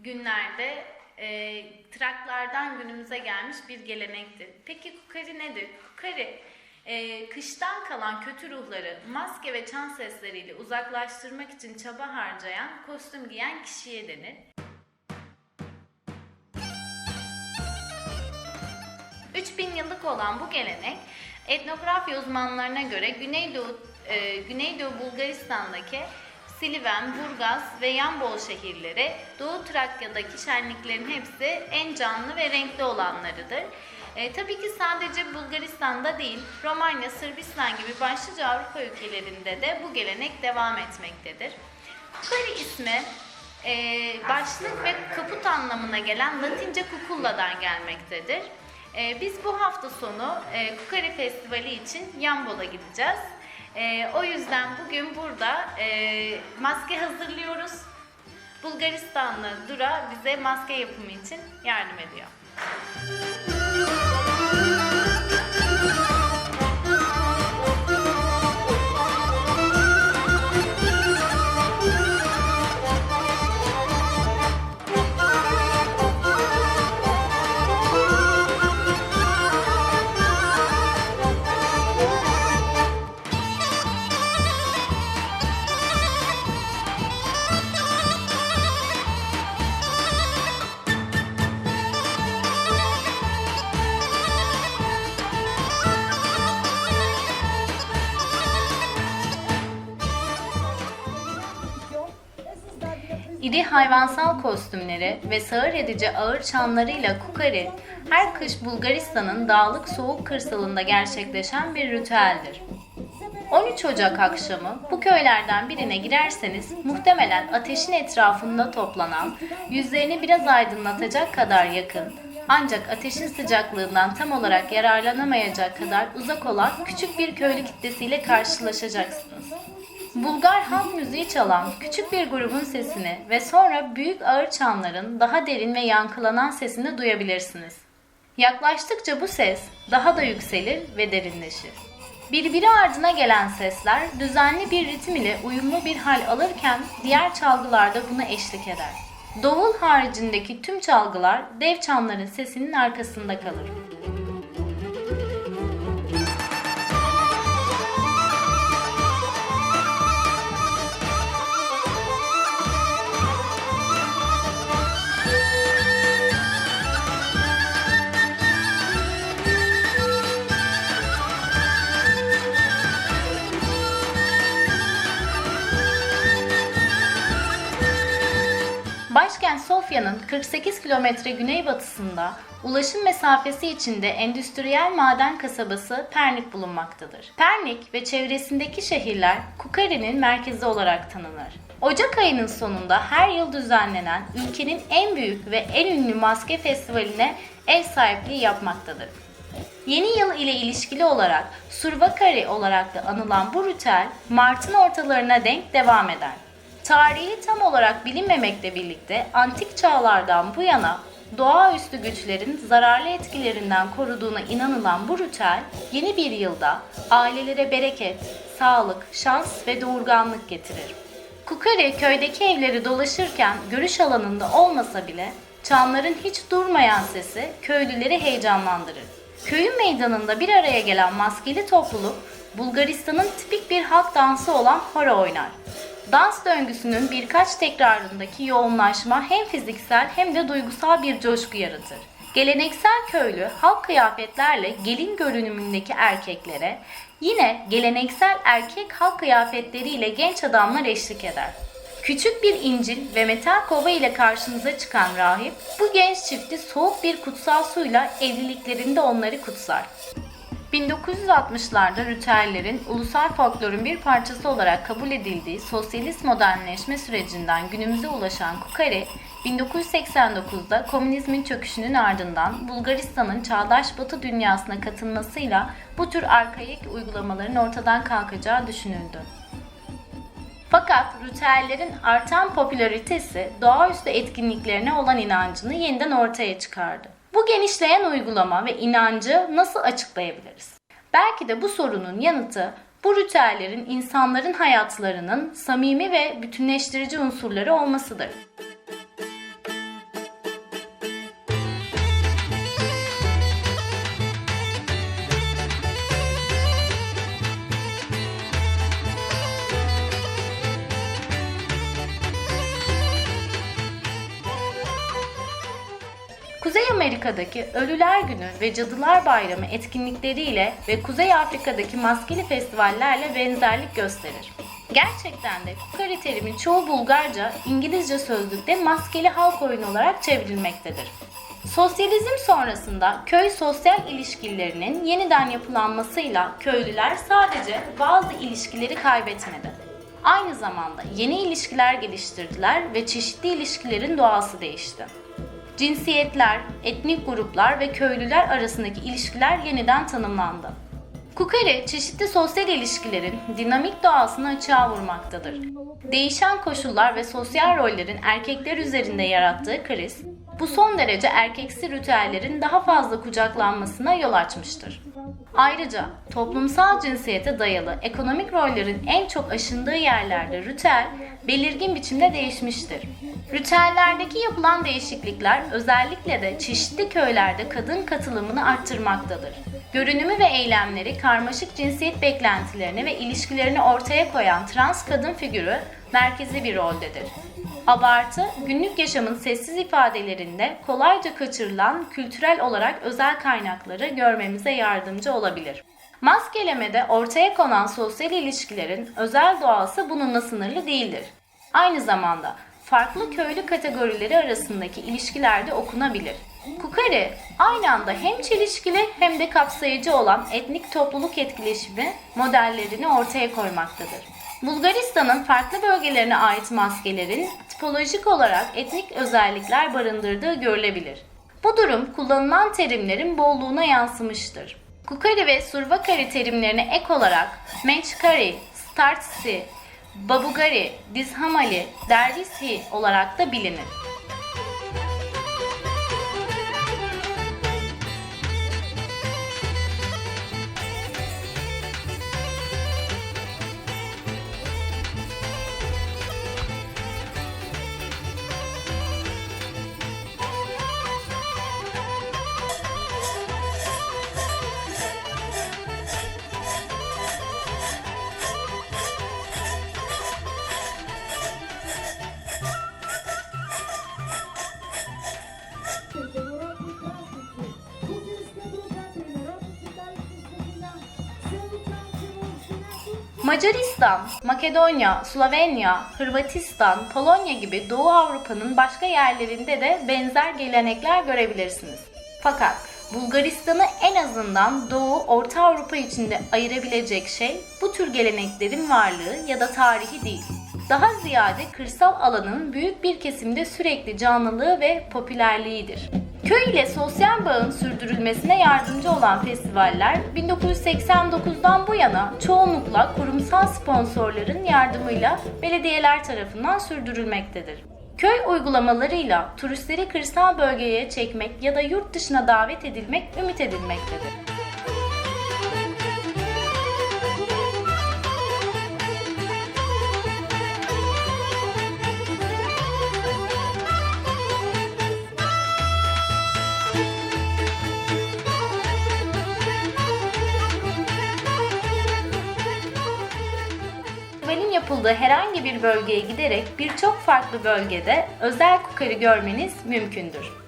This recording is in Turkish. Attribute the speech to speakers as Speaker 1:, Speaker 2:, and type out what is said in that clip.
Speaker 1: günlerde Traklardan günümüze gelmiş bir gelenektir. Peki kukari nedir? Kukari, kıştan kalan kötü ruhları maske ve çan sesleriyle uzaklaştırmak için çaba harcayan, kostüm giyen kişiye denir. 3000 yıllık olan bu gelenek, etnografya uzmanlarına göre Güneydoğu Bulgaristan'daki Siliven, Burgaz ve Yambol şehirleri, Doğu Trakya'daki şenliklerin hepsi en canlı ve renkli olanlarıdır. Tabii ki sadece Bulgaristan'da değil, Romanya, Sırbistan gibi başlıca Avrupa ülkelerinde de bu gelenek devam etmektedir. Kukari ismi başlık ve kaput anlamına gelen Latince kukulla'dan gelmektedir. Biz bu hafta sonu Kukari Festivali için Yambol'a gideceğiz. O yüzden bugün burada maske hazırlıyoruz. Bulgaristanlı Dura bize maske yapımı için yardım ediyor. İri hayvansal kostümleri ve sağır edici ağır çanlarıyla Kukari, her kış Bulgaristan'ın dağlık soğuk kırsalında gerçekleşen bir ritüeldir. 13 Ocak akşamı bu köylerden birine girerseniz muhtemelen ateşin etrafında toplanan, yüzlerini biraz aydınlatacak kadar yakın, ancak ateşin sıcaklığından tam olarak yararlanamayacak kadar uzak olan küçük bir köylü kitlesiyle karşılaşacaksınız. Bulgar halk müziği çalan küçük bir grubun sesini ve sonra büyük ağır çanların daha derin ve yankılanan sesini duyabilirsiniz. Yaklaştıkça bu ses daha da yükselir ve derinleşir. Birbiri ardına gelen sesler düzenli bir ritim ile uyumlu bir hal alırken diğer çalgılar da buna eşlik eder. Davul haricindeki tüm çalgılar dev çanların sesinin arkasında kalır. Başkent Sofya'nın 48 kilometre güneybatısında, ulaşım mesafesi içinde endüstriyel maden kasabası Pernik bulunmaktadır. Pernik ve çevresindeki şehirler Kukari'nin merkezi olarak tanınır. Ocak ayının sonunda her yıl düzenlenen ülkenin en büyük ve en ünlü maske festivaline ev sahipliği yapmaktadır. Yeni yıl ile ilişkili olarak Survakari olarak da anılan bu ritüel Mart'ın ortalarına denk devam eder. Tarihi tam olarak bilinmemekle birlikte antik çağlardan bu yana doğaüstü güçlerin zararlı etkilerinden koruduğuna inanılan bu ritüel yeni bir yılda ailelere bereket, sağlık, şans ve doğurganlık getirir. Kukari köydeki evleri dolaşırken görüş alanında olmasa bile çanların hiç durmayan sesi köylüleri heyecanlandırır. Köyün meydanında bir araya gelen maskeli topluluk Bulgaristan'ın tipik bir halk dansı olan hora oynar. Dans döngüsünün birkaç tekrarındaki yoğunlaşma hem fiziksel hem de duygusal bir coşku yaratır. Geleneksel köylü halk kıyafetlerle gelin görünümündeki erkeklere, yine geleneksel erkek halk kıyafetleriyle genç adamlar eşlik eder. Küçük bir İncil ve metal kova ile karşınıza çıkan rahip, bu genç çifti soğuk bir kutsal suyla evliliklerinde onları kutsar. 1960'larda ritüellerin ulusal folklorun bir parçası olarak kabul edildiği sosyalist modernleşme sürecinden günümüze ulaşan Kukari, 1989'da komünizmin çöküşünün ardından Bulgaristan'ın çağdaş Batı dünyasına katılmasıyla bu tür arkaik uygulamaların ortadan kalkacağı düşünüldü. Fakat ritüellerin artan popülaritesi doğaüstü etkinliklerine olan inancını yeniden ortaya çıkardı. Bu genişleyen uygulama ve inancı nasıl açıklayabiliriz? Belki de bu sorunun yanıtı bu ritüellerin insanların hayatlarının samimi ve bütünleştirici unsurları olmasıdır. Amerika'daki Ölüler Günü ve Cadılar Bayramı etkinlikleriyle ve Kuzey Afrika'daki maskeli festivallerle benzerlik gösterir. Gerçekten de kukari terimin çoğu Bulgarca, İngilizce sözlükte maskeli halk oyunu olarak çevrilmektedir. Sosyalizm sonrasında köy sosyal ilişkilerinin yeniden yapılanmasıyla köylüler sadece bazı ilişkileri kaybetmedi. Aynı zamanda yeni ilişkiler geliştirdiler ve çeşitli ilişkilerin doğası değişti. Cinsiyetler, etnik gruplar ve köylüler arasındaki ilişkiler yeniden tanımlandı. Kukari, çeşitli sosyal ilişkilerin dinamik doğasını açığa vurmaktadır. Değişen koşullar ve sosyal rollerin erkekler üzerinde yarattığı kriz, bu son derece erkeksi ritüellerin daha fazla kucaklanmasına yol açmıştır. Ayrıca toplumsal cinsiyete dayalı ekonomik rollerin en çok aşındığı yerlerde ritüel belirgin biçimde değişmiştir. Ritüellerdeki yapılan değişiklikler özellikle de çeşitli köylerde kadın katılımını arttırmaktadır. Görünümü ve eylemleri karmaşık cinsiyet beklentilerini ve ilişkilerini ortaya koyan trans kadın figürü merkezi bir roldedir. Abartı, günlük yaşamın sessiz ifadelerinde kolayca kaçırılan kültürel olarak özel kaynakları görmemize yardımcı olabilir. Maskelemede ortaya konan sosyal ilişkilerin özel doğası bununla sınırlı değildir. Aynı zamanda farklı köylü kategorileri arasındaki ilişkiler de okunabilir. Kukari, aynı anda hem çelişkili hem de kapsayıcı olan etnik topluluk etkileşimi modellerini ortaya koymaktadır. Bulgaristan'ın farklı bölgelerine ait maskelerin tipolojik olarak etnik özellikler barındırdığı görülebilir. Bu durum kullanılan terimlerin bolluğuna yansımıştır. Kukari ve Survakari terimlerine ek olarak Mençkari, Startsi, Babugari, Dizhamali, Dervisi olarak da bilinir. Macaristan, Makedonya, Slovenya, Hırvatistan, Polonya gibi Doğu Avrupa'nın başka yerlerinde de benzer gelenekler görebilirsiniz. Fakat Bulgaristan'ı en azından Doğu, Orta Avrupa içinde ayırabilecek şey bu tür geleneklerin varlığı ya da tarihi değil. Daha ziyade kırsal alanın büyük bir kesimde sürekli canlılığı ve popülerliğidir. Köy ile sosyal bağın sürdürülmesine yardımcı olan festivaller 1989'dan bu yana çoğunlukla kurumsal sponsorların yardımıyla belediyeler tarafından sürdürülmektedir. Köy uygulamalarıyla turistleri kırsal bölgeye çekmek ya da yurt dışına davet edilmek ümit edilmektedir. Festivalin yapıldığı herhangi bir bölgeye giderek birçok farklı bölgede özel kukari görmeniz mümkündür.